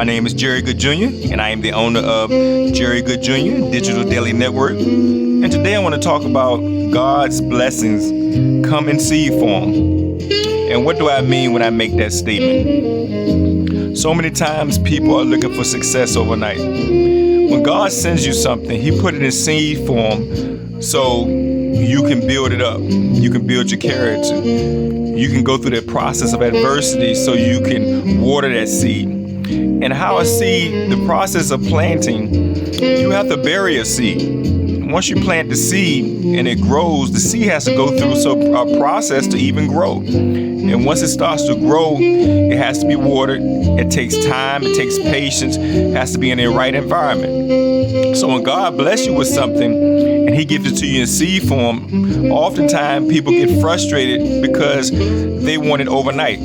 name is Jerry Goode Jr., and I am the owner of Jerry Goode Jr. Digital Daily Network. And today I want to talk about God's blessings come in seed form. And what do I mean when I make that statement? So many times people are looking for success overnight. When God sends you something, He put it in seed form so you can build it up. You can build your character. You can go through that process of adversity so you can water that seed. And how a seed, the process of planting, you have to bury a seed. Once you plant the seed and it grows, the seed has to go through a process to even grow. And once it starts to grow, it has to be watered. It takes time, it takes patience, it has to be in the right environment. So when God bless you with something and He gives it to you in seed form, oftentimes people get frustrated because they want it overnight.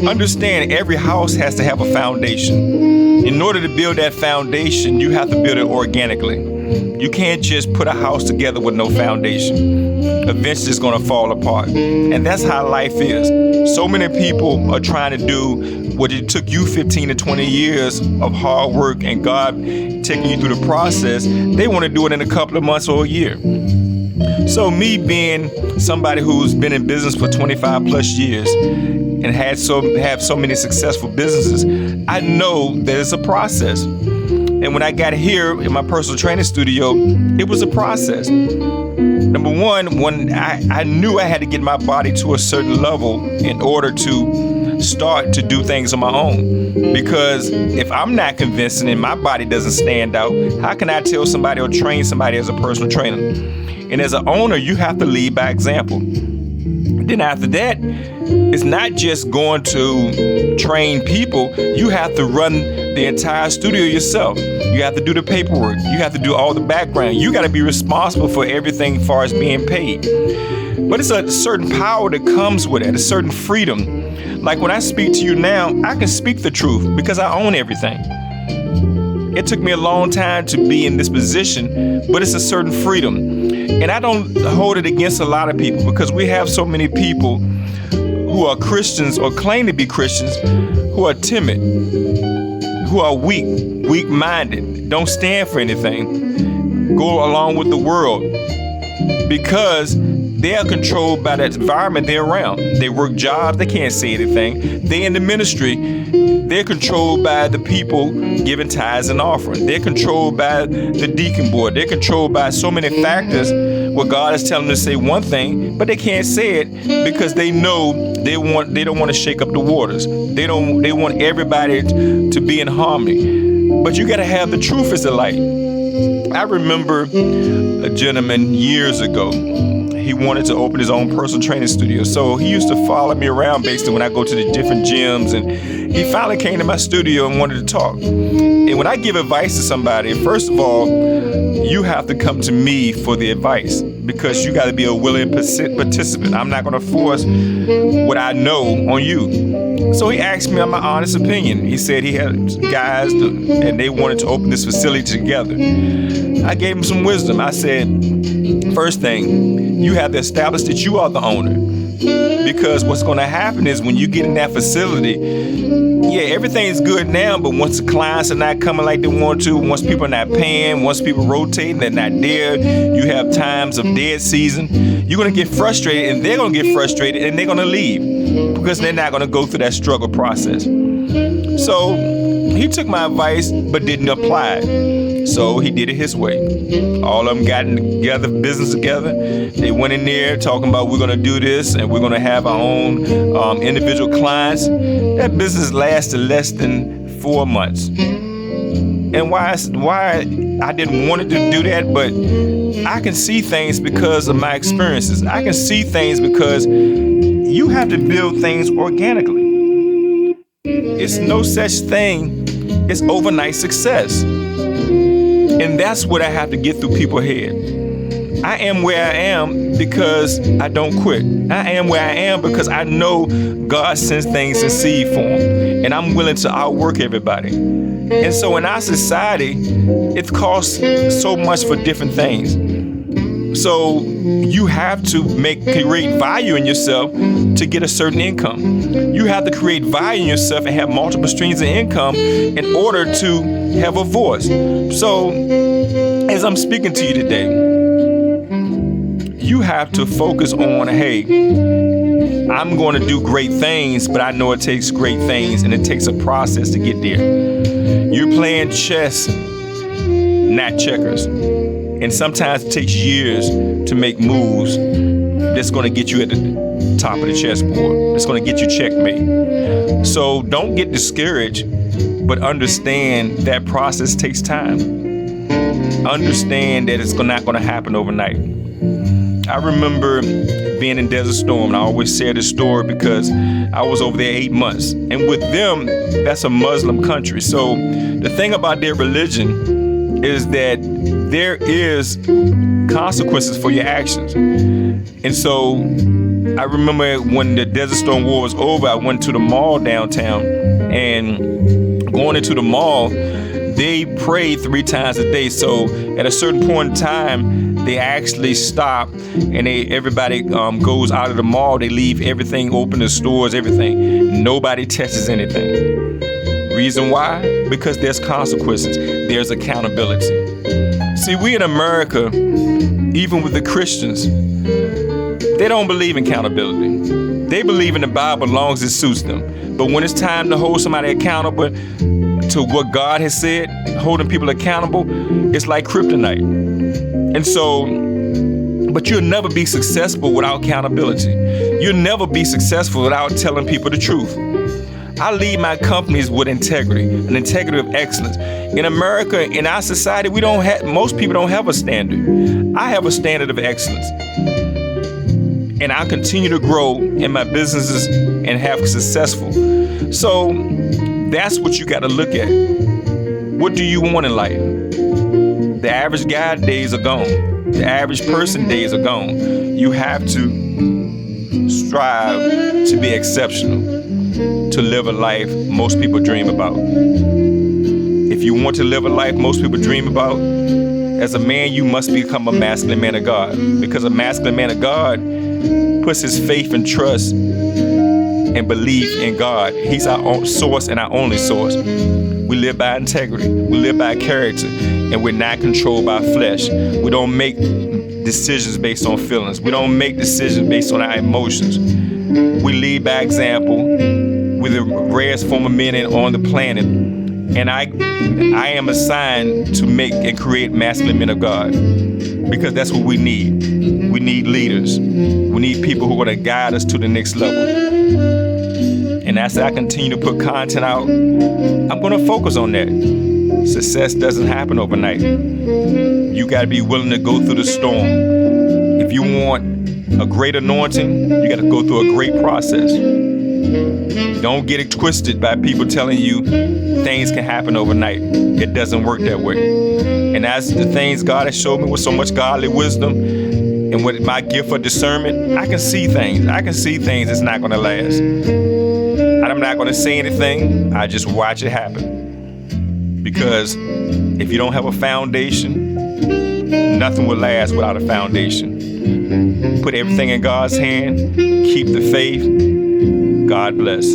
Understand, every house has to have a foundation. In order to build that foundation, you have to build it organically. You can't just put a house together with no foundation. Eventually it's going to fall apart. And that's how life is. So many people are trying to do what it took you 15 to 20 years of hard work and God taking you through the process. They want to do it in a couple of months or a year. So me being somebody who's been in business for 25 plus years and have so many successful businesses, I know that it's a process. And when I got here in my personal training studio, it was a process. Number one, when I knew I had to get my body to a certain level in order to start to do things on my own. Because if I'm not convincing and my body doesn't stand out, how can I tell somebody or train somebody as a personal trainer? And as an owner, you have to lead by example. Then after that, it's not just going to train people. You have to run the entire studio yourself. You have to do the paperwork. You have to do all the background. You got to be responsible for everything as far as being paid. But it's a certain power that comes with it, a certain freedom. Like when I speak to you now, I can speak the truth because I own everything. It took me a long time to be in this position, but it's a certain freedom. And I don't hold it against a lot of people because we have so many people who are Christians or claim to be Christians who are timid, who are weak-minded, don't stand for anything, go along with the world because they are controlled by that environment they're around. They work jobs, they can't say anything. They in the ministry, they're controlled by the people giving tithes and offering. They're controlled by the deacon board. They're controlled by so many factors where God is telling them to say one thing, but they can't say it because they know they don't want to shake up the waters. They want everybody to be in harmony. But you got to have the truth as the light. I remember a gentleman years ago. He wanted to open his own personal training studio. So he used to follow me around basically when I go to the different gyms. And he finally came to my studio and wanted to talk. And when I give advice to somebody, first of all, you have to come to me for the advice because you got to be a willing participant. I'm not going to force what I know on you. So he asked me my honest opinion. He said he had guys and they wanted to open this facility together. I gave him some wisdom. I said, first thing, you have to establish that you are the owner. Because what's going to happen is when you get in that facility, yeah, everything's good now, but once the clients are not coming like they want to, once people are not paying, once people rotating, they're not there, you have times of dead season, you're going to get frustrated and they're going to get frustrated and they're going to leave because they're not going to go through that struggle process. So he took my advice but didn't apply it. So he did it his way. All of them got together, business together. They went in there talking about we're going to do this and we're going to have our own individual clients. That business lasted less than 4 months. And why I didn't want it to do that, but I can see things because of my experiences. I can see things because you have to build things organically. It's no such thing as overnight success. And that's what I have to get through people's head. I am where I am because I don't quit. I am where I am because I know God sends things in seed form. And I'm willing to outwork everybody. And so in our society, it costs so much for different things. So you have to create value in yourself to get a certain income. You have to create value in yourself and have multiple streams of income in order to have a voice. So as I'm speaking to you today, you have to focus on, hey, I'm going to do great things, but I know it takes great things and it takes a process to get there. You're playing chess, not checkers. And sometimes it takes years to make moves that's going to get you at the top of the chessboard. That's going to get you checkmate. So don't get discouraged, but understand that process takes time. Understand that it's not going to happen overnight. I remember being in Desert Storm, and I always share this story because I was over there 8 months. And with them, that's a Muslim country. So the thing about their religion is that there is consequences for your actions. And so I remember when the Desert Storm War was over, I went to the mall downtown, and going into the mall, they prayed 3 times a day. So at a certain point in time, they actually stop and everybody goes out of the mall. They leave everything open, the stores, everything. Nobody touches anything. Reason why? Because there's consequences. There's accountability. See, we in America, even with the Christians, they don't believe in accountability. They believe in the Bible as long as it suits them. But when it's time to hold somebody accountable to what God has said, holding people accountable, it's like kryptonite. And so, but you'll never be successful without accountability. You'll never be successful without telling people the truth. I lead my companies with integrity, an integrity of excellence. In America, in our society, most people don't have a standard. I have a standard of excellence. And I continue to grow in my businesses and have successful. So that's what you got to look at. What do you want in life? The average guy days are gone. The average person days are gone. You have to strive to be exceptional, to live a life most people dream about. If you want to live a life most people dream about, as a man, you must become a masculine man of God. Because a masculine man of God puts his faith and trust and belief in God. He's our own source and our only source. We live by integrity. We live by character. And we're not controlled by flesh. We don't make decisions based on feelings. We don't make decisions based on our emotions. We lead by example. We're the rarest form of men on the planet. And I am assigned to make and create masculine men of God. Because that's what we need. We need leaders. We need people who are going to guide us to the next level. And as I continue to put content out, I'm going to focus on that. Success doesn't happen overnight. You got to be willing to go through the storm. If you want a great anointing, you got to go through a great process. Don't get it twisted by people telling you things can happen overnight. It doesn't work that way. And that's the things God has showed me with so much godly wisdom and with my gift of discernment. I can see things. I can see things that's not going to last. I'm not going to say anything. I just watch it happen. Because if you don't have a foundation, nothing will last without a foundation. Put everything in God's hand. Keep the faith. God bless.